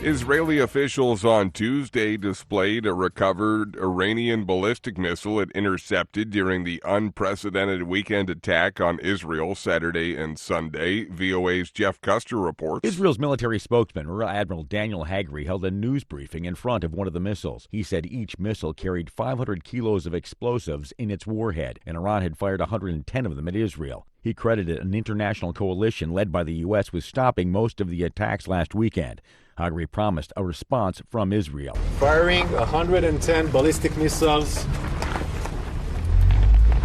Israeli officials on Tuesday displayed a recovered Iranian ballistic missile it intercepted during the unprecedented weekend attack on Israel Saturday and Sunday. VOA's Jeff Custer reports. Israel's military spokesman, Rear Admiral Daniel Hagri, held a news briefing in front of one of the missiles. He said each missile carried 500 kilos of explosives in its warhead, and Iran had fired 110 of them at Israel. He credited an international coalition led by the U.S. with stopping most of the attacks last weekend. Hagri promised a response from Israel. Firing 110 ballistic missiles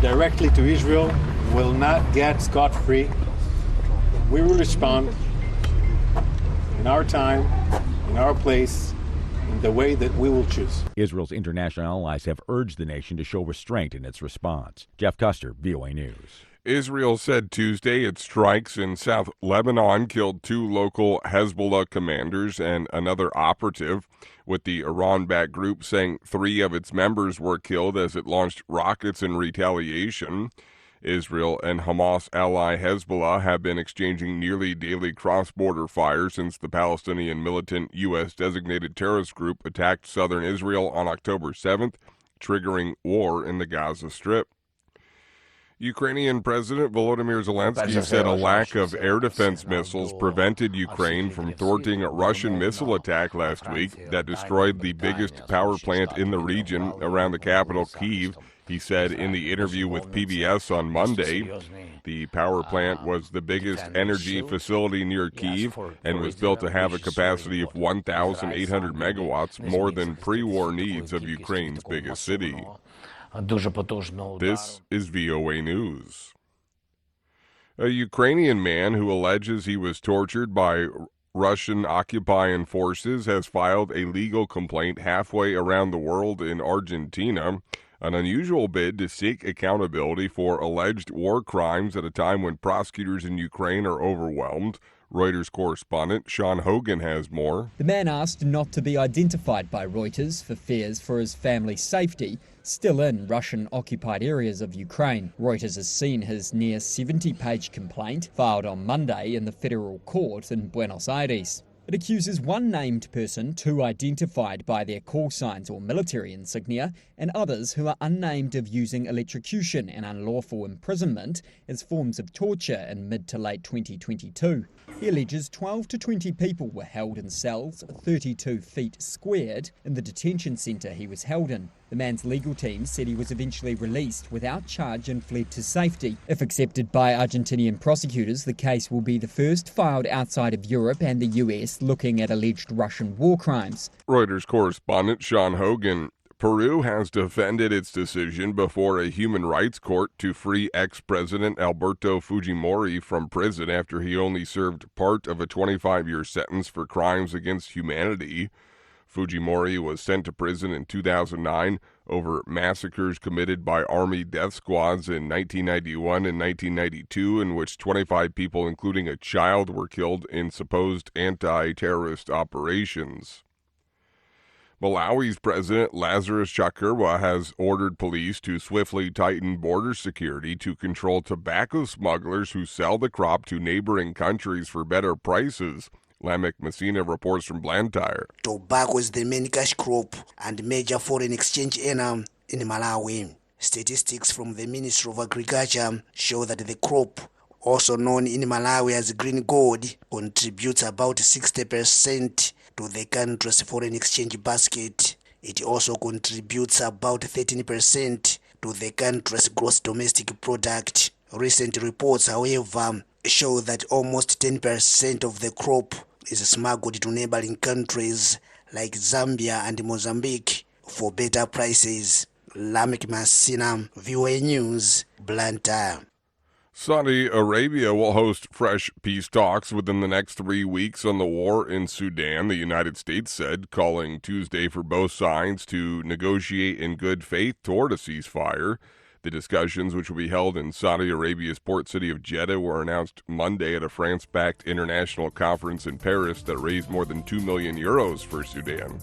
directly to Israel will not get scot-free. We will respond in our time, in our place, in the way that we will choose. Israel's international allies have urged the nation to show restraint in its response. Jeff Custer, VOA News. Israel said Tuesday its strikes in South Lebanon killed 2 local Hezbollah commanders and another operative, with the Iran-backed group saying 3 of its members were killed as it launched rockets in retaliation. Israel and Hamas ally Hezbollah have been exchanging nearly daily cross-border fire since the Palestinian militant U.S.-designated terrorist group attacked southern Israel on October 7th, triggering war in the Gaza Strip. Ukrainian President Volodymyr Zelensky said a lack of air defense missiles prevented Ukraine from thwarting a Russian missile attack last week that destroyed the biggest power plant in the region around the capital, Kyiv. He said in the interview with PBS on Monday, the power plant was the biggest energy facility near Kyiv and was built to have a capacity of 1,800 megawatts, more than pre-war needs of Ukraine's biggest city. This is VOA News. A Ukrainian man who alleges he was tortured by Russian occupying forces has filed a legal complaint halfway around the world in Argentina, an unusual bid to seek accountability for alleged war crimes at a time when prosecutors in Ukraine are overwhelmed. Reuters correspondent Sean Hogan has more. The man asked not to be identified by Reuters for fears for his family's safety, still in Russian-occupied areas of Ukraine. Reuters has seen his near 70-page complaint filed on Monday in the federal court in Buenos Aires. It accuses one named person, 2 identified by their call signs or military insignia, and others who are unnamed of using electrocution and unlawful imprisonment as forms of torture in mid to late 2022. He alleges 12 to 20 people were held in cells 32 feet squared in the detention centre he was held in. The man's legal team said he was eventually released without charge and fled to safety. If accepted by Argentinian prosecutors, the case will be the first filed outside of Europe and the US looking at alleged Russian war crimes. Reuters correspondent Sean Hogan. Peru has defended its decision before a human rights court to free ex-president Alberto Fujimori from prison after he only served part of a 25-year sentence for crimes against humanity. Fujimori was sent to prison in 2009 over massacres committed by army death squads in 1991 and 1992, in which 25 people, including a child, were killed in supposed anti-terrorist operations. Malawi's President Lazarus Chakwera has ordered police to swiftly tighten border security to control tobacco smugglers who sell the crop to neighboring countries for better prices. Lamek Messina reports from Blantyre. Tobacco is the main cash crop and major foreign exchange earner in Malawi. Statistics from the Ministry of Agriculture show that the crop, also known in Malawi as green gold, contributes about 60% to the country's foreign exchange basket. It also contributes about 13% to the country's gross domestic product. Recent reports, however, show that almost 10% of the crop is smuggled to neighboring countries like Zambia and Mozambique for better prices. Lamek Messina, VOA News, Blantyre. Saudi Arabia will host fresh peace talks within the next 3 weeks on the war in Sudan, the United States said, calling Tuesday for both sides to negotiate in good faith toward a ceasefire. The discussions, which will be held in Saudi Arabia's port city of Jeddah, were announced Monday at a France-backed international conference in Paris that raised more than €2 million for Sudan.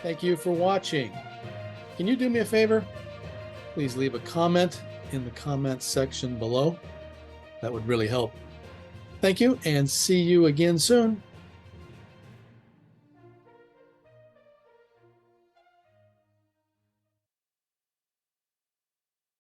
Thank you for watching. Can you do me a favor? Please leave a comment in the comments section below. That would really help. Thank you, and see you again soon.